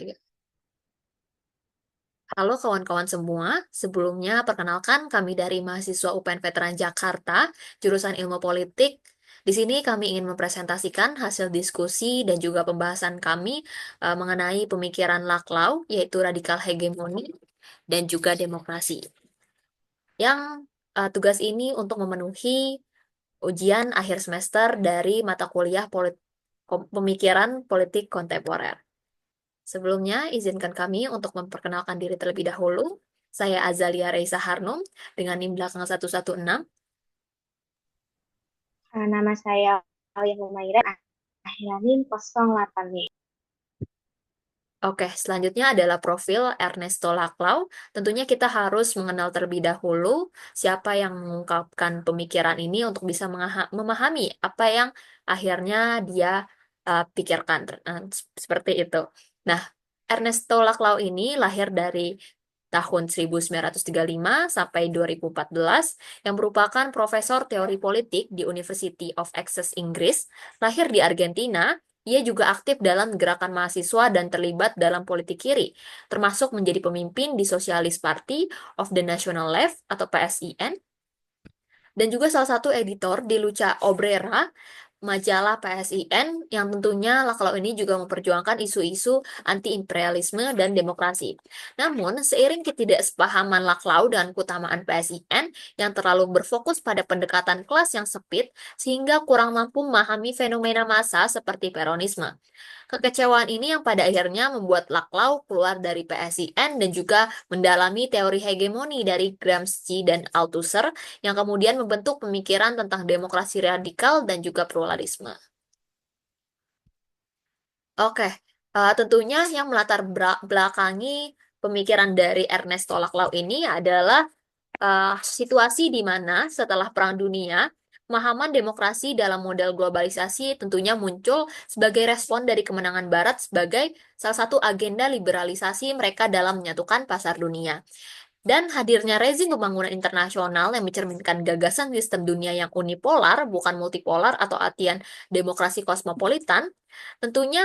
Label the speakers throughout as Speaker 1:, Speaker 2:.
Speaker 1: Tiga. Halo kawan-kawan semua, sebelumnya perkenalkan kami dari mahasiswa UPN Veteran Jakarta, jurusan Ilmu Politik. Di sini kami ingin mempresentasikan hasil diskusi dan juga pembahasan kami mengenai pemikiran Laclau, yaitu radikal hegemoni dan juga demokrasi. Yang tugas ini untuk memenuhi ujian akhir semester dari mata kuliah pemikiran politik kontemporer. Sebelumnya, izinkan kami untuk memperkenalkan diri terlebih dahulu. Saya Azalia Reisa Harnum dengan NIM belakang 116.
Speaker 2: Nama saya Alia Humaira, akhiran 08 nih.
Speaker 1: Oke, selanjutnya adalah profil Ernesto Laclau. Tentunya kita harus mengenal terlebih dahulu siapa yang mengungkapkan pemikiran ini untuk bisa memahami apa yang akhirnya dia pikirkan. Seperti itu. Nah, Ernesto Laclau ini lahir dari tahun 1935 sampai 2014 yang merupakan profesor teori politik di University of Essex, Inggris, lahir di Argentina. Ia juga aktif dalam gerakan mahasiswa dan terlibat dalam politik kiri, termasuk menjadi pemimpin di Socialist Party of the National Left atau PSIN, dan juga salah satu editor di Lucha Obrera, majalah PSIN, yang tentunya kalau ini juga memperjuangkan isu-isu anti-imperialisme dan demokrasi. Namun, seiring ketidaksepahaman Laclau dan keutamaan PSIN yang terlalu berfokus pada pendekatan kelas yang sempit, sehingga kurang mampu memahami fenomena massa seperti Peronisme. Kekecewaan ini yang pada akhirnya membuat Laclau keluar dari PSIN dan juga mendalami teori hegemoni dari Gramsci dan Althusser yang kemudian membentuk pemikiran tentang demokrasi radikal dan juga pluralisme. Oke, tentunya yang melatar belakangi pemikiran dari Ernesto Laclau ini adalah situasi di mana setelah Perang Dunia, pemahaman demokrasi dalam model globalisasi tentunya muncul sebagai respon dari kemenangan Barat sebagai salah satu agenda liberalisasi mereka dalam menyatukan pasar dunia. Dan hadirnya rezim pembangunan internasional yang mencerminkan gagasan sistem dunia yang unipolar, bukan multipolar atau artian demokrasi kosmopolitan, tentunya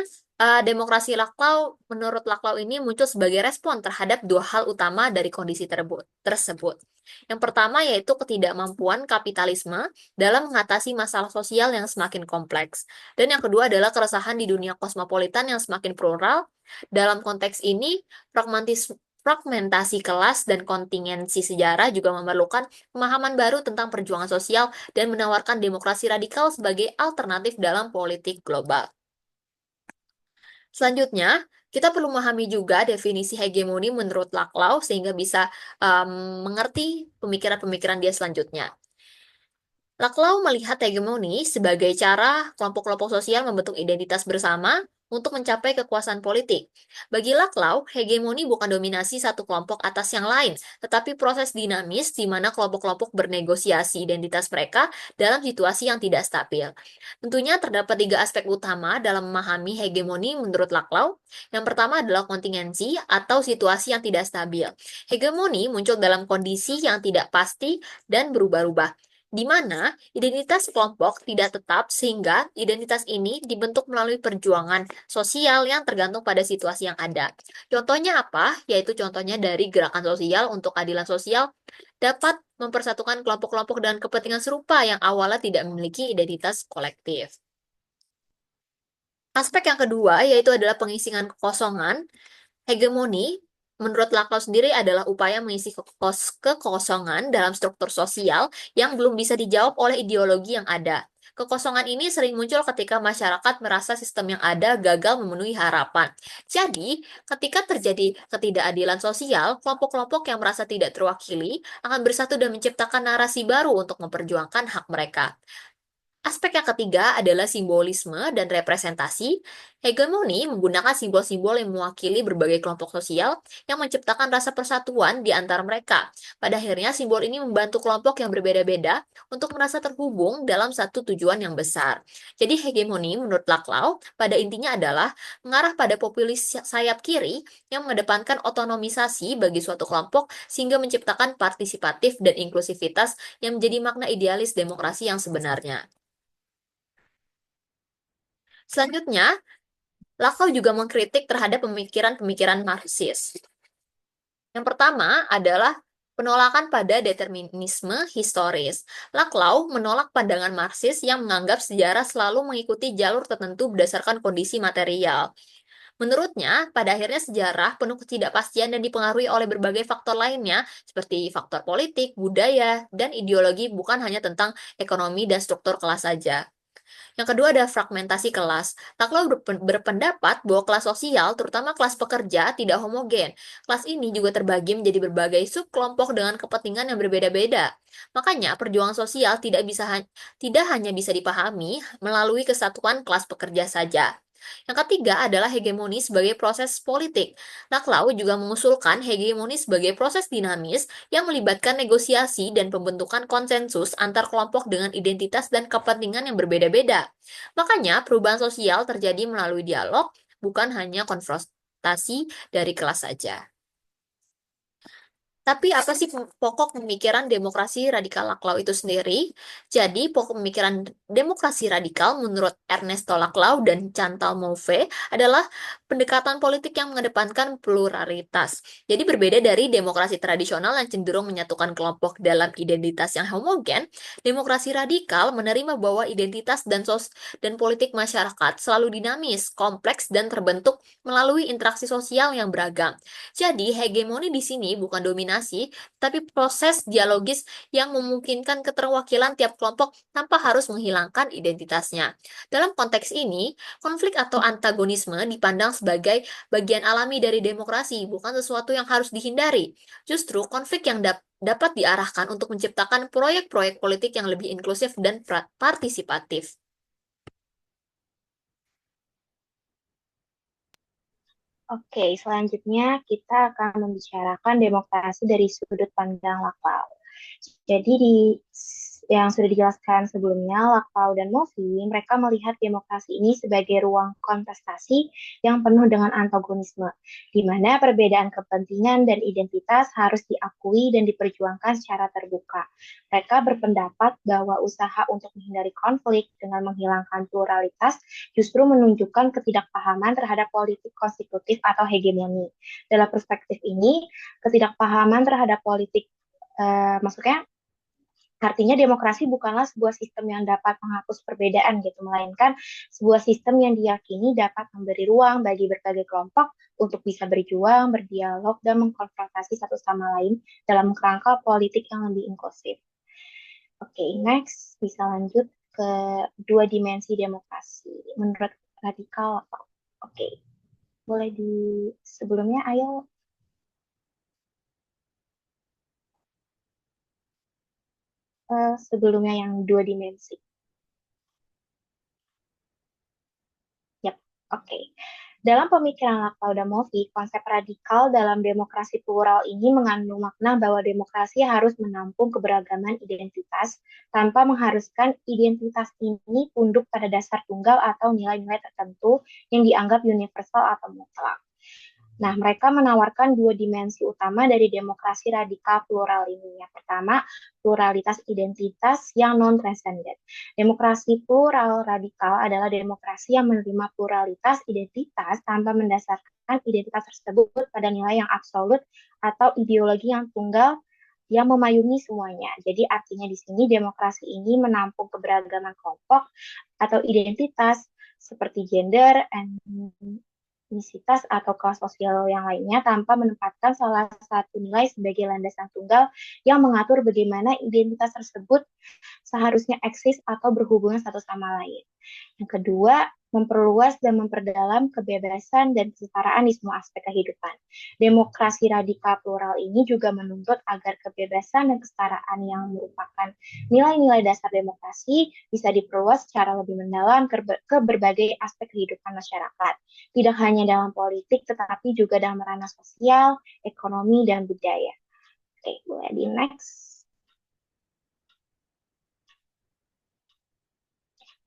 Speaker 1: demokrasi Laclau, menurut Laclau ini muncul sebagai respon terhadap dua hal utama dari kondisi tersebut. Yang pertama yaitu ketidakmampuan kapitalisme dalam mengatasi masalah sosial yang semakin kompleks. Dan yang kedua adalah keresahan di dunia kosmopolitan yang semakin plural. Dalam konteks ini, fragmentasi kelas dan kontingensi sejarah juga memerlukan pemahaman baru tentang perjuangan sosial dan menawarkan demokrasi radikal sebagai alternatif dalam politik global. Selanjutnya, kita perlu memahami juga definisi hegemoni menurut Laclau sehingga bisa mengerti pemikiran-pemikiran dia selanjutnya. Laclau melihat hegemoni sebagai cara kelompok-kelompok sosial membentuk identitas bersama untuk mencapai kekuasaan politik. Bagi Laclau, hegemoni bukan dominasi satu kelompok atas yang lain, tetapi proses dinamis di mana kelompok-kelompok bernegosiasi identitas mereka dalam situasi yang tidak stabil. Tentunya terdapat tiga aspek utama dalam memahami hegemoni menurut Laclau. Yang pertama adalah kontingensi atau situasi yang tidak stabil. Hegemoni muncul dalam kondisi yang tidak pasti dan berubah-ubah, di mana identitas kelompok tidak tetap sehingga identitas ini dibentuk melalui perjuangan sosial yang tergantung pada situasi yang ada. Contohnya apa? Yaitu contohnya dari gerakan sosial untuk keadilan sosial dapat mempersatukan kelompok-kelompok dengan kepentingan serupa yang awalnya tidak memiliki identitas kolektif. Aspek yang kedua yaitu adalah pengisian kekosongan. Hegemoni, menurut Lacan sendiri, adalah upaya mengisi kekosongan dalam struktur sosial yang belum bisa dijawab oleh ideologi yang ada. Kekosongan ini sering muncul ketika masyarakat merasa sistem yang ada gagal memenuhi harapan. Jadi, ketika terjadi ketidakadilan sosial, kelompok-kelompok yang merasa tidak terwakili akan bersatu dan menciptakan narasi baru untuk memperjuangkan hak mereka. Aspek yang ketiga adalah simbolisme dan representasi. Hegemoni menggunakan simbol-simbol yang mewakili berbagai kelompok sosial yang menciptakan rasa persatuan di antara mereka. Pada akhirnya, simbol ini membantu kelompok yang berbeda-beda untuk merasa terhubung dalam satu tujuan yang besar. Jadi, hegemoni menurut Laclau pada intinya adalah mengarah pada populis sayap kiri yang mengedepankan otonomisasi bagi suatu kelompok sehingga menciptakan partisipatif dan inklusivitas yang menjadi makna idealis demokrasi yang sebenarnya. Selanjutnya, Laclau juga mengkritik terhadap pemikiran-pemikiran Marxis. Yang pertama adalah penolakan pada determinisme historis. Laclau menolak pandangan Marxis yang menganggap sejarah selalu mengikuti jalur tertentu berdasarkan kondisi material. Menurutnya, pada akhirnya sejarah penuh ketidakpastian dan dipengaruhi oleh berbagai faktor lainnya, seperti faktor politik, budaya, dan ideologi, bukan hanya tentang ekonomi dan struktur kelas saja. Yang kedua ada fragmentasi kelas. Taklau berpendapat bahwa kelas sosial, terutama kelas pekerja, tidak homogen. Kelas ini juga terbagi menjadi berbagai subkelompok dengan kepentingan yang berbeda-beda. Makanya, perjuangan sosial tidak hanya bisa dipahami melalui kesatuan kelas pekerja saja. Yang ketiga adalah hegemoni sebagai proses politik. Laclau juga mengusulkan hegemoni sebagai proses dinamis yang melibatkan negosiasi dan pembentukan konsensus antar kelompok dengan identitas dan kepentingan yang berbeda-beda. Makanya, perubahan sosial terjadi melalui dialog, bukan hanya konfrontasi dari kelas saja. Tapi apa sih pokok pemikiran demokrasi radikal Laclau itu sendiri? Jadi, pokok pemikiran demokrasi radikal menurut Ernesto Laclau dan Chantal Mouffe adalah pendekatan politik yang mengedepankan pluralitas. Jadi berbeda dari demokrasi tradisional yang cenderung menyatukan kelompok dalam identitas yang homogen, demokrasi radikal menerima bahwa identitas dan politik masyarakat selalu dinamis, kompleks, dan terbentuk melalui interaksi sosial yang beragam. Jadi, hegemoni di sini bukan dominasi, tapi proses dialogis yang memungkinkan keterwakilan tiap kelompok tanpa harus menghilangkan identitasnya. Dalam konteks ini, konflik atau antagonisme dipandang sebagai bagian alami dari demokrasi, bukan sesuatu yang harus dihindari. Justru, konflik yang dapat diarahkan untuk menciptakan proyek-proyek politik yang lebih inklusif dan partisipatif.
Speaker 2: Oke, selanjutnya kita akan membicarakan demokrasi dari sudut pandang Laclau. Jadi yang sudah dijelaskan sebelumnya, Laclau dan Mofi, mereka melihat demokrasi ini sebagai ruang kontestasi yang penuh dengan antagonisme, di mana perbedaan kepentingan dan identitas harus diakui dan diperjuangkan secara terbuka. Mereka berpendapat bahwa usaha untuk menghindari konflik dengan menghilangkan pluralitas justru menunjukkan ketidakpahaman terhadap politik konstitutif atau hegemoni. Dalam perspektif ini, ketidakpahaman terhadap politik maksudnya artinya demokrasi bukanlah sebuah sistem yang dapat menghapus perbedaan gitu, melainkan sebuah sistem yang diyakini dapat memberi ruang bagi berbagai kelompok untuk bisa berjuang, berdialog, dan mengkonfrontasi satu sama lain dalam kerangka politik yang lebih inklusif. Oke, next bisa lanjut ke dua dimensi demokrasi menurut radikal. Oke, boleh di sebelumnya ayo sebelumnya yang dua dimensi. Yap, oke. Dalam pemikiran Laklaudamovi, konsep radikal dalam demokrasi plural ini mengandung makna bahwa demokrasi harus menampung keberagaman identitas tanpa mengharuskan identitas ini tunduk pada dasar tunggal atau nilai-nilai tertentu yang dianggap universal atau mutlak. Nah, mereka menawarkan dua dimensi utama dari demokrasi radikal plural ini. Yang pertama, pluralitas identitas yang non-transcendent. Demokrasi plural radikal adalah demokrasi yang menerima pluralitas identitas tanpa mendasarkan identitas tersebut pada nilai yang absolut atau ideologi yang tunggal yang memayungi semuanya. Jadi artinya di sini demokrasi ini menampung keberagaman kelompok atau identitas seperti gender, etnisitas atau kelas sosial yang lainnya tanpa menempatkan salah satu nilai sebagai landasan tunggal yang mengatur bagaimana identitas tersebut seharusnya eksis atau berhubungan satu sama lain. Yang kedua, memperluas dan memperdalam kebebasan dan kesetaraan di semua aspek kehidupan. Demokrasi radikal plural ini juga menuntut agar kebebasan dan kesetaraan yang merupakan nilai-nilai dasar demokrasi bisa diperluas secara lebih mendalam ke berbagai aspek kehidupan masyarakat. Tidak hanya dalam politik, tetapi juga dalam ranah sosial, ekonomi, dan budaya. Oke, boleh di next.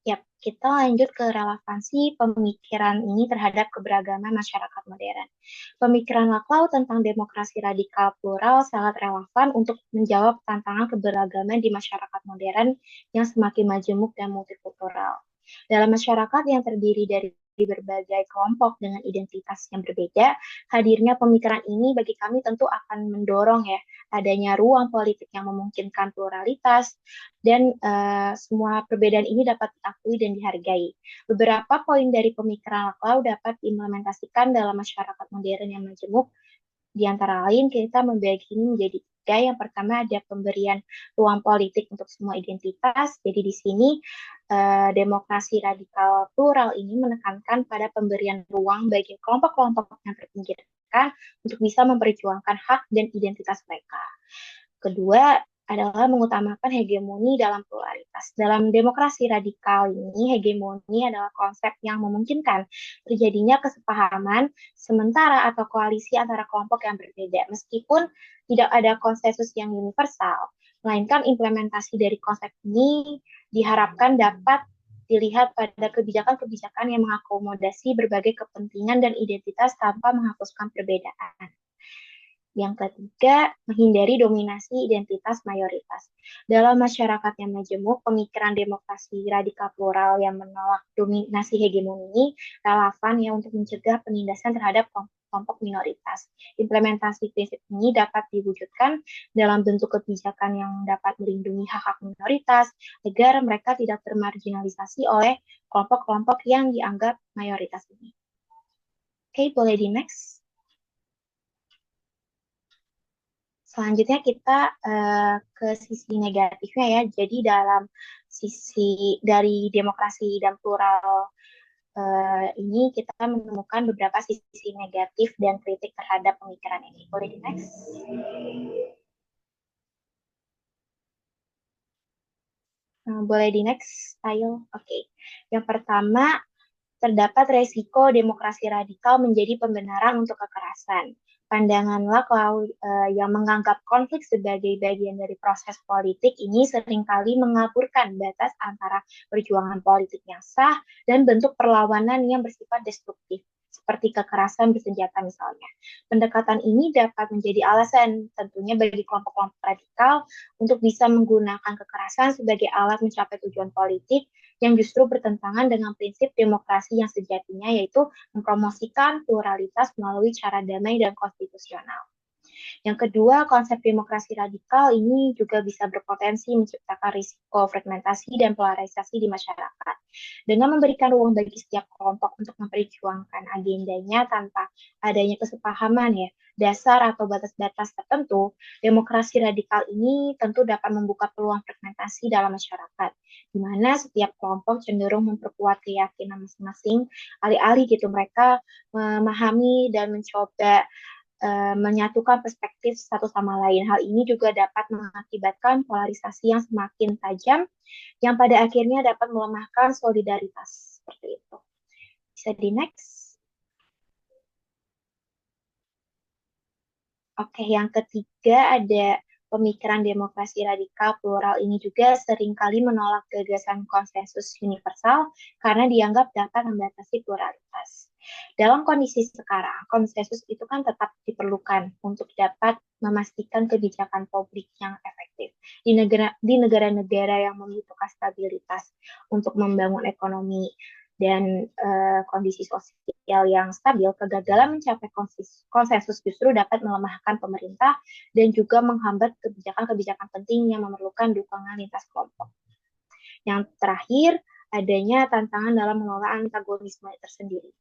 Speaker 2: Yap, kita lanjut ke relevansi pemikiran ini terhadap keberagaman masyarakat modern. Pemikiran Laclau tentang demokrasi radikal plural sangat relevan untuk menjawab tantangan keberagaman di masyarakat modern yang semakin majemuk dan multikultural. Dalam masyarakat yang terdiri dari berbagai kelompok dengan identitas yang berbeda, hadirnya pemikiran ini bagi kami tentu akan mendorong ya adanya ruang politik yang memungkinkan pluralitas dan semua perbedaan ini dapat diakui dan dihargai. Beberapa poin dari pemikiran Laklau dapat diimplementasikan dalam masyarakat modern yang majemuk. Di antara lain, kita membagi ini menjadi tiga. Yang pertama ada pemberian ruang politik untuk semua identitas. Jadi di sini demokrasi radikal plural ini menekankan pada pemberian ruang bagi kelompok-kelompok yang terpinggirkan untuk bisa memperjuangkan hak dan identitas mereka. Kedua adalah mengutamakan hegemoni dalam pluralitas. Dalam demokrasi radikal ini, hegemoni adalah konsep yang memungkinkan terjadinya kesepahaman sementara atau koalisi antara kelompok yang berbeda, meskipun tidak ada konsensus yang universal, melainkan implementasi dari konsep ini diharapkan dapat dilihat pada kebijakan-kebijakan yang mengakomodasi berbagai kepentingan dan identitas tanpa menghapuskan perbedaan. Yang ketiga, menghindari dominasi identitas mayoritas. Dalam masyarakat yang majemuk, pemikiran demokrasi radikal plural yang menolak dominasi hegemoni ini relevan ya untuk mencegah penindasan terhadap kelompok minoritas. Implementasi prinsip ini dapat diwujudkan dalam bentuk kebijakan yang dapat melindungi hak-hak minoritas agar mereka tidak termarginalisasi oleh kelompok-kelompok yang dianggap mayoritas ini. Oke, boleh di next. Selanjutnya kita ke sisi negatifnya ya. Jadi dalam sisi dari demokrasi dan plural ini kita menemukan beberapa sisi negatif dan kritik terhadap pemikiran ini. Boleh di next? Boleh di next, ayo. Oke. Yang pertama, terdapat resiko demokrasi radikal menjadi pembenaran untuk kekerasan. Pandangan Laklau yang menganggap konflik sebagai bagian dari proses politik ini seringkali mengaburkan batas antara perjuangan politik yang sah dan bentuk perlawanan yang bersifat destruktif, seperti kekerasan bersenjata misalnya. Pendekatan ini dapat menjadi alasan tentunya bagi kelompok-kelompok radikal untuk bisa menggunakan kekerasan sebagai alat mencapai tujuan politik yang justru bertentangan dengan prinsip demokrasi yang sejatinya, yaitu mempromosikan pluralitas melalui cara damai dan konstitusional. Yang kedua, konsep demokrasi radikal ini juga bisa berpotensi menciptakan risiko fragmentasi dan polarisasi di masyarakat. Dengan memberikan ruang bagi setiap kelompok untuk memperjuangkan agendanya tanpa adanya kesepahaman ya, dasar atau batas-batas tertentu, demokrasi radikal ini tentu dapat membuka peluang fragmentasi dalam masyarakat, di mana setiap kelompok cenderung memperkuat keyakinan masing-masing, alih-alih gitu mereka memahami dan mencoba menyatukan perspektif satu sama lain. Hal ini juga dapat mengakibatkan polarisasi yang semakin tajam, yang pada akhirnya dapat melemahkan solidaritas. Seperti itu. Bisa di next. Oke, yang ketiga ada pemikiran demokrasi radikal plural ini juga seringkali menolak gagasan konsensus universal karena dianggap dapat membatasi pluralitas. Dalam kondisi sekarang, konsensus itu kan tetap diperlukan untuk dapat memastikan kebijakan publik yang efektif. Di negara-negara yang membutuhkan stabilitas untuk membangun ekonomi dan kondisi sosial yang stabil, kegagalan mencapai konsensus justru dapat melemahkan pemerintah dan juga menghambat kebijakan-kebijakan penting yang memerlukan dukungan lintas kelompok. Yang terakhir, adanya tantangan dalam mengelola antagonisme tersendiri.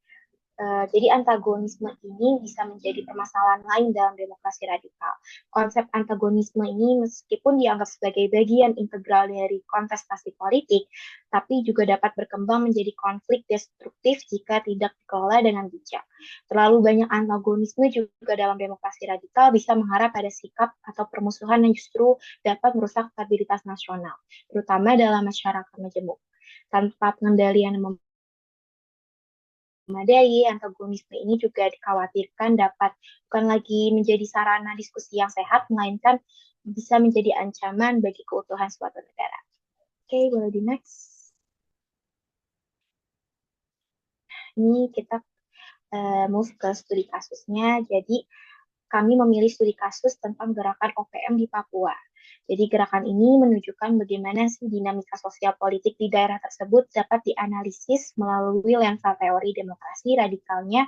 Speaker 2: Jadi antagonisme ini bisa menjadi permasalahan lain dalam demokrasi radikal. Konsep antagonisme ini meskipun dianggap sebagai bagian integral dari kontestasi politik, tapi juga dapat berkembang menjadi konflik destruktif jika tidak dikelola dengan bijak. Terlalu banyak antagonisme juga dalam demokrasi radikal bisa mengarah pada sikap atau permusuhan yang justru dapat merusak stabilitas nasional, terutama dalam masyarakat majemuk. Tanpa pengendalian yang memadai, antagonisme ini juga dikhawatirkan dapat bukan lagi menjadi sarana diskusi yang sehat, melainkan bisa menjadi ancaman bagi keutuhan suatu negara. Oke, boleh di next. Ini kita move ke studi kasusnya. Jadi, kami memilih studi kasus tentang gerakan OPM di Papua. Jadi gerakan ini menunjukkan bagaimana sih dinamika sosial politik di daerah tersebut dapat dianalisis melalui lensa teori demokrasi radikalnya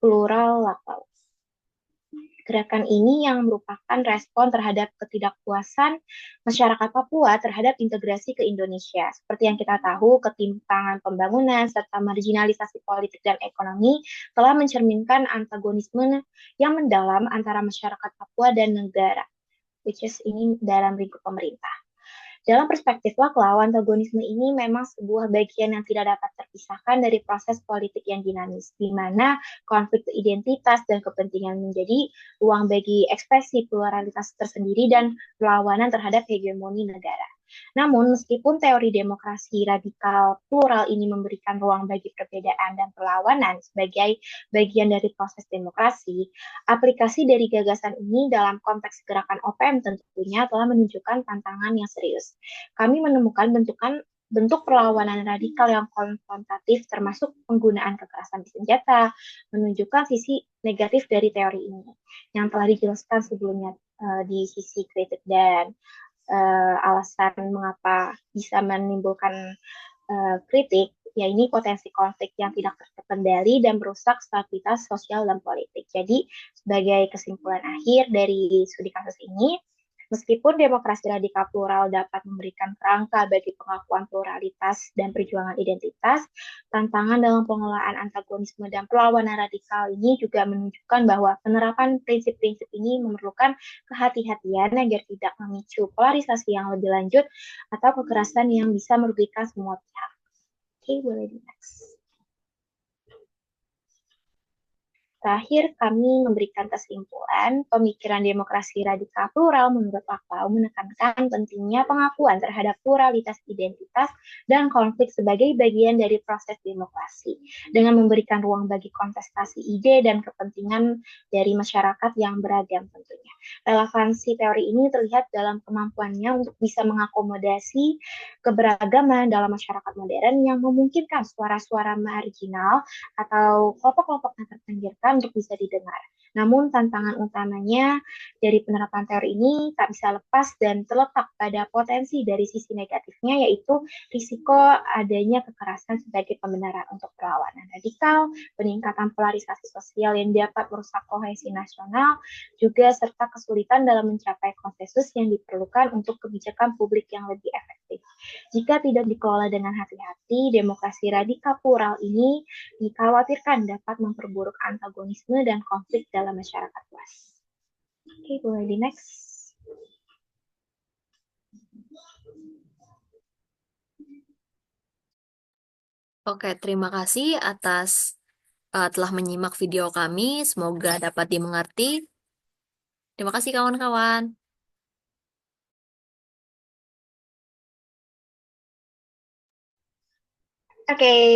Speaker 2: plural Laplace. Gerakan ini yang merupakan respon terhadap ketidakpuasan masyarakat Papua terhadap integrasi ke Indonesia. Seperti yang kita tahu, ketimpangan pembangunan serta marginalisasi politik dan ekonomi telah mencerminkan antagonisme yang mendalam antara masyarakat Papua dan negara, which is ini dalam lingkup pemerintah. Dalam perspektif Laklau, antagonisme ini memang sebuah bagian yang tidak dapat terpisahkan dari proses politik yang dinamis, di mana konflik identitas dan kepentingan menjadi ruang bagi ekspresi pluralitas tersendiri dan perlawanan terhadap hegemoni negara. Namun, meskipun teori demokrasi radikal plural ini memberikan ruang bagi perbedaan dan perlawanan sebagai bagian dari proses demokrasi, aplikasi dari gagasan ini dalam konteks gerakan OPM tentunya telah menunjukkan tantangan yang serius. Kami menemukan bentuk perlawanan radikal yang konfrontatif termasuk penggunaan kekerasan senjata, menunjukkan sisi negatif dari teori ini yang telah dijelaskan sebelumnya di sisi kritik dan alasan mengapa bisa menimbulkan kritik, ya ini potensi konflik yang tidak terkendali dan merusak stabilitas sosial dan politik. Jadi sebagai kesimpulan akhir dari studi kasus ini, meskipun demokrasi radikal plural dapat memberikan kerangka bagi pengakuan pluralitas dan perjuangan identitas, tantangan dalam pengelolaan antagonisme dan perlawanan radikal ini juga menunjukkan bahwa penerapan prinsip-prinsip ini memerlukan kehati-hatian agar tidak memicu polarisasi yang lebih lanjut atau kekerasan yang bisa merugikan semua pihak. Oke, boleh di next. Terakhir, kami memberikan kesimpulan pemikiran demokrasi radikal plural menurut Laklau menekankan pentingnya pengakuan terhadap pluralitas identitas dan konflik sebagai bagian dari proses demokrasi, dengan memberikan ruang bagi kontestasi ide dan kepentingan dari masyarakat yang beragam tentunya. Relevansi teori ini terlihat dalam kemampuannya untuk bisa mengakomodasi keberagaman dalam masyarakat modern yang memungkinkan suara-suara marginal atau kelompok-kelompok yang terpinggirkan untuk bisa didengar. Namun tantangan utamanya dari penerapan teori ini tak bisa lepas dan terletak pada potensi dari sisi negatifnya, yaitu risiko adanya kekerasan sebagai pembenaran untuk perlawanan radikal, peningkatan polarisasi sosial yang dapat merusak kohesi nasional, juga serta kesulitan dalam mencapai konsensus yang diperlukan untuk kebijakan publik yang lebih efektif. Jika tidak dikelola dengan hati-hati, demokrasi radikal plural ini dikhawatirkan dapat memperburuk antagonisme dan konflik dalam masyarakat luas. Oke, boleh di next.
Speaker 1: Oke, terima kasih atas telah menyimak video kami. Semoga dapat dimengerti. Terima kasih kawan-kawan.
Speaker 2: Oke.